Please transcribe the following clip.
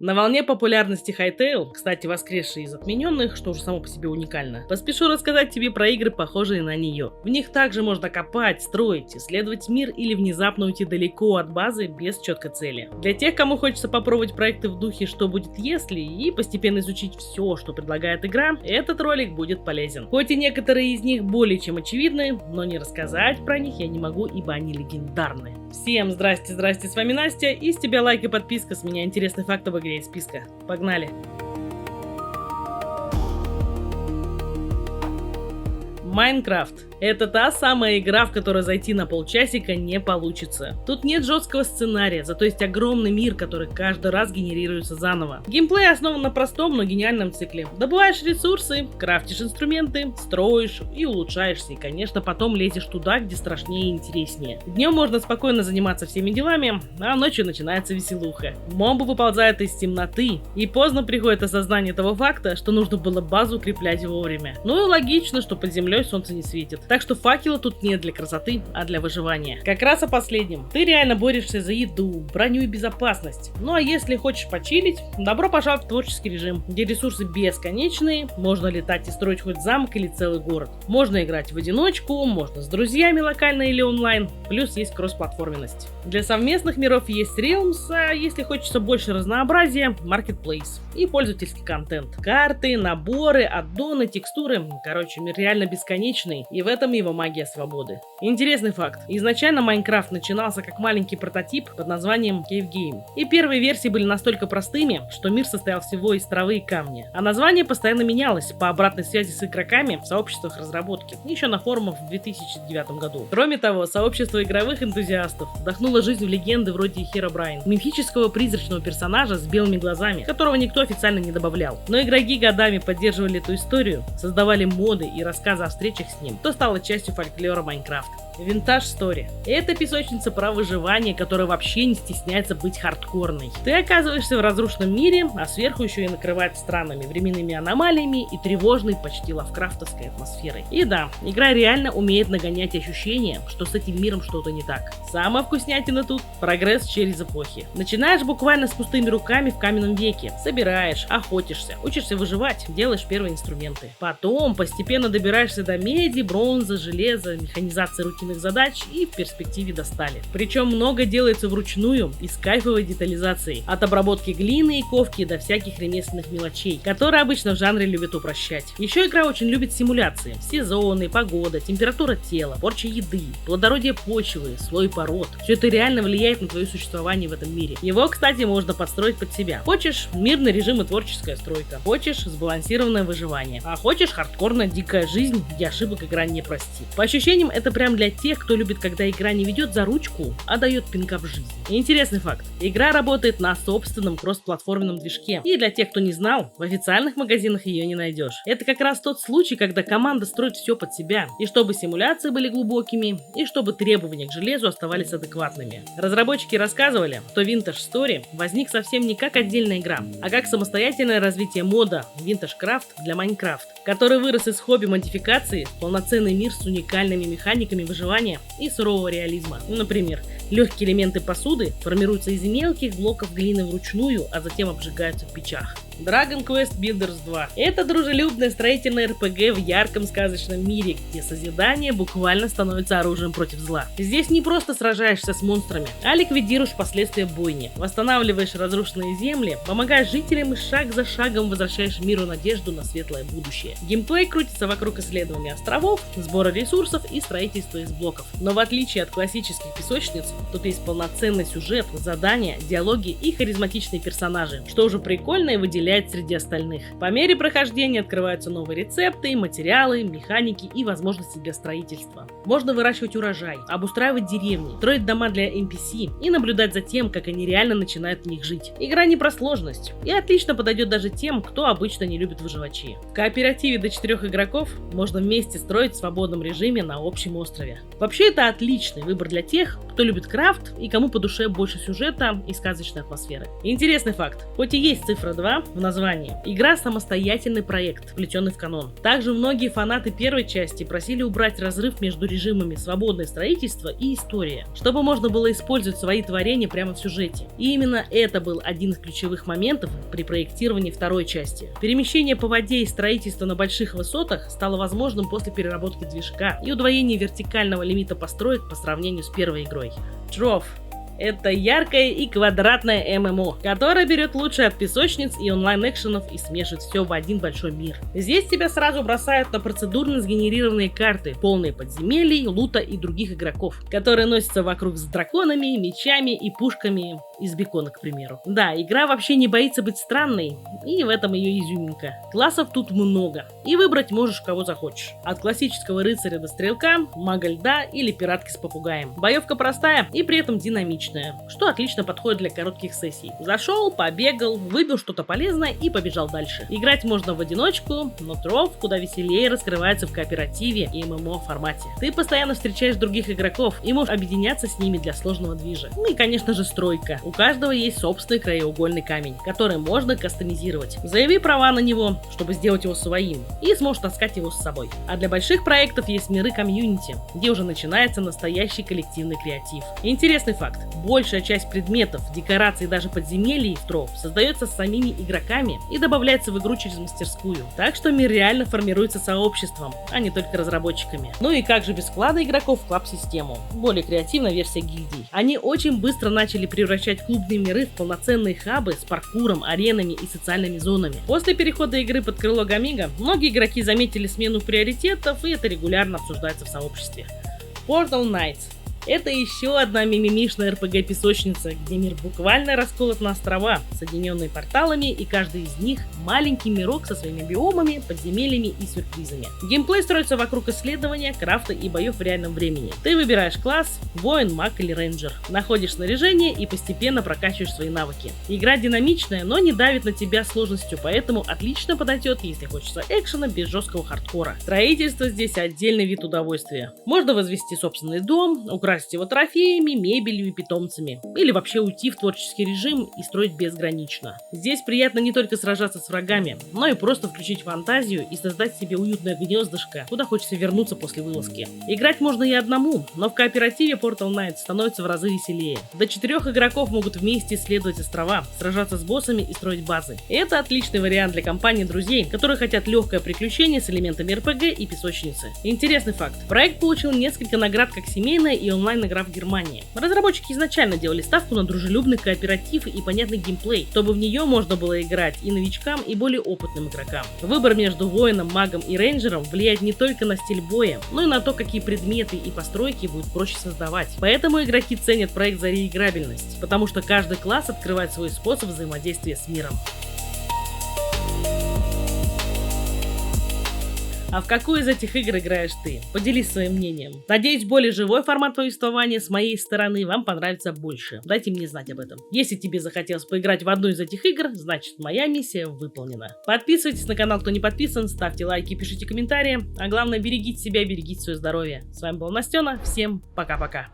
На волне популярности Hytale, кстати, воскресшей из отмененных, что уже само по себе уникально, поспешу рассказать тебе про игры, похожие на нее. В них также можно копать, строить, исследовать мир или внезапно уйти далеко от базы без четкой цели. Для тех, кому хочется попробовать проекты в духе «Что будет если» и постепенно изучить все, что предлагает игра, этот ролик будет полезен. Хоть и некоторые из них более чем очевидны, но не рассказать про них я не могу, ибо они легендарны. Всем здрасте, с вами Настя, и с тебя лайк и подписка, с меня интересный факт об игре из списка. Погнали! Майнкрафт. Это та самая игра, в которую зайти на полчасика не получится. Тут нет жесткого сценария, зато есть огромный мир, который каждый раз генерируется заново. Геймплей основан на простом, но гениальном цикле. Добываешь ресурсы, крафтишь инструменты, строишь и улучшаешься, и, конечно, потом лезешь туда, где страшнее и интереснее. Днем можно спокойно заниматься всеми делами, а ночью начинается веселуха. Мобы выползают из темноты, и поздно приходит осознание того факта, что нужно было базу укреплять вовремя. Ну и логично, что под землей солнце не светит. Так что факела тут не для красоты, а для выживания. Как раз о последнем. Ты реально борешься за еду, броню и безопасность. Ну а если хочешь почилить, добро пожаловать в творческий режим, где ресурсы бесконечные, можно летать и строить хоть замок или целый город. Можно играть в одиночку, можно с друзьями локально или онлайн, плюс есть кроссплатформенность. Для совместных миров есть Realms, а если хочется больше разнообразия, Marketplace и пользовательский контент. Карты, наборы, аддоны, текстуры, короче, мир реально бесконечный, и в этом его магия свободы. Интересный факт. Изначально Майнкрафт начинался как маленький прототип под названием Cave Game. И первые версии были настолько простыми, что мир состоял всего из травы и камня. А название постоянно менялось по обратной связи с игроками в сообществах разработки, еще на форумах в 2009 году. Кроме того, сообщество игровых энтузиастов вдохнуло жизнь в легенды вроде Herobrine, мифического призрачного персонажа с белыми глазами, которого никто официально не добавлял. Но игроки годами поддерживали эту историю, создавали моды и рассказы о встречах с ним, что стало частью фольклора Майнкрафта. Винтаж Story. Это песочница про выживание, которая вообще не стесняется быть хардкорной. Ты оказываешься в разрушенном мире, а сверху еще и накрывает странными временными аномалиями и тревожной, почти лавкрафтовской атмосферой. И да, игра реально умеет нагонять ощущение, что с этим миром что-то не так. Самая вкуснятина тут — прогресс через эпохи. Начинаешь буквально с пустыми руками в каменном веке. Собираешь, охотишься, учишься выживать, делаешь первые инструменты. Потом постепенно добираешься до меди, бронзы, железа, механизации рутинных задач и в перспективе до стали. Причем много делается вручную и с кайфовой детализацией. От обработки глины и ковки до всяких ремесленных мелочей, которые обычно в жанре любят упрощать. Еще игра очень любит симуляции. Сезоны, погода, температура тела, порча еды, плодородие почвы, слой пород. Все это реально влияет на твое существование в этом мире. Его, кстати, можно подстроить под себя. Хочешь — мирный режим и творческая стройка. Хочешь — сбалансированное выживание. А хочешь — хардкорная дикая жизнь, где ошибок игра не простит. По ощущениям, это прям для тех, кто любит, когда игра не ведет за ручку, а дает пинка в жизнь. Интересный факт. Игра работает на собственном кроссплатформенном движке. И для тех, кто не знал, в официальных магазинах ее не найдешь. Это как раз тот случай, когда команда строит все под себя. И чтобы симуляции были глубокими, и чтобы требования к железу оставались адекватными. Разработчики рассказывали, что Vintage Story возник совсем не как отдельная игра, а как самостоятельное развитие мода Vintage Craft для Minecraft, который вырос из хобби модификации в полноценный мир с уникальными механиками выживания и сурового реализма. Например, легкие элементы посуды формируются из мелких блоков глины вручную, а затем обжигаются в печах. Dragon Quest Builders 2. Это дружелюбное строительное РПГ в ярком сказочном мире, где созидание буквально становится оружием против зла. Здесь не просто сражаешься с монстрами, а ликвидируешь последствия бойни, восстанавливаешь разрушенные земли, помогаешь жителям и шаг за шагом возвращаешь миру надежду на светлое будущее. Геймплей крутится вокруг исследования островов, сбора ресурсов и строительства из блоков. Но в отличие от классических песочниц, тут есть полноценный сюжет, задания, диалоги и харизматичные персонажи, что уже прикольно и выделяет среди остальных. По мере прохождения открываются новые рецепты, материалы, механики и возможности для строительства. Можно выращивать урожай, обустраивать деревни, строить дома для NPC и наблюдать за тем, как они реально начинают в них жить. Игра не про сложность и отлично подойдет даже тем, кто обычно не любит выживачи. В кооперативе до 4 игроков можно вместе строить свободные свободном режиме на общем острове. Вообще это отличный выбор для тех, кто любит крафт и кому по душе больше сюжета и сказочной атмосферы. Интересный факт. Хоть и есть цифра 2 в названии, игра самостоятельный проект, вплетенный в канон. Также многие фанаты первой части просили убрать разрыв между режимами свободное строительство и история, чтобы можно было использовать свои творения прямо в сюжете. И именно это был один из ключевых моментов при проектировании второй части. Перемещение по воде и строительство на больших высотах стало возможным после переработки движка и удвоения вертикального лимита построек по сравнению с первой игрой. Trove. Это яркое и квадратное ММО, которое берет лучшее от песочниц и онлайн-экшенов и смешивает все в один большой мир. Здесь тебя сразу бросают на процедурно сгенерированные карты, полные подземелий, лута и других игроков, которые носятся вокруг с драконами, мечами и пушками из бекона, к примеру. Да, игра вообще не боится быть странной, и в этом ее изюминка. Классов тут много, и выбрать можешь кого захочешь. От классического рыцаря до стрелка, мага льда или пиратки с попугаем. Боевка простая и при этом динамичная, что отлично подходит для коротких сессий. Зашел, побегал, выбил что-то полезное и побежал дальше. Играть можно в одиночку, но Trove куда веселее раскрывается в кооперативе и ММО формате. Ты постоянно встречаешь других игроков и можешь объединяться с ними для сложного движа. Ну и конечно же стройка. У каждого есть собственный краеугольный камень, который можно кастомизировать. Заяви права на него, чтобы сделать его своим, и сможешь таскать его с собой. А для больших проектов есть миры комьюнити, где уже начинается настоящий коллективный креатив. Интересный факт. Большая часть предметов, декораций и даже подземелий в Trove создается самими игроками и добавляется в игру через мастерскую. Так что мир реально формируется сообществом, а не только разработчиками. Ну и как же без вклада игроков в клаб-систему? Более креативная версия гильдий. Они очень быстро начали превращать клубные миры в полноценные хабы с паркуром, аренами и социальными зонами. После перехода игры под крыло Гамига, многие игроки заметили смену приоритетов, и это регулярно обсуждается в сообществе. Portal Knights. Это еще одна мимимишная РПГ-песочница, где мир буквально расколот на острова, соединенные порталами, и каждый из них маленький мирок со своими биомами, подземельями и сюрпризами. Геймплей строится вокруг исследования, крафта и боев в реальном времени. Ты выбираешь класс, воин, маг или рейнджер, находишь снаряжение и постепенно прокачиваешь свои навыки. Игра динамичная, но не давит на тебя сложностью, поэтому отлично подойдет, если хочется экшена без жесткого хардкора. Строительство здесь отдельный вид удовольствия. Можно возвести собственный дом, украсить его трофеями, мебелью и питомцами. Или вообще уйти в творческий режим и строить безгранично. Здесь приятно не только сражаться с врагами, но и просто включить фантазию и создать себе уютное гнездышко, куда хочется вернуться после вылазки. Играть можно и одному, но в кооперативе Portal Knights становится в разы веселее. До 4 игроков могут вместе исследовать острова, сражаться с боссами и строить базы. И это отличный вариант для компании друзей, которые хотят легкое приключение с элементами РПГ и песочницы. Интересный факт. Проект получил несколько наград как семейная и онлайн-игра в Германии. Разработчики изначально делали ставку на дружелюбный кооператив и понятный геймплей, чтобы в нее можно было играть и новичкам, и более опытным игрокам. Выбор между воином, магом и рейнджером влияет не только на стиль боя, но и на то, какие предметы и постройки будет проще создавать. Поэтому игроки ценят проект за реиграбельность, потому что каждый класс открывает свой способ взаимодействия с миром. А в какую из этих игр играешь ты? Поделись своим мнением. Надеюсь, более живой формат повествования с моей стороны вам понравится больше. Дайте мне знать об этом. Если тебе захотелось поиграть в одну из этих игр, значит моя миссия выполнена. Подписывайтесь на канал, кто не подписан, ставьте лайки, пишите комментарии. А главное, берегите себя, берегите свое здоровье. С вами был Настена, всем пока-пока.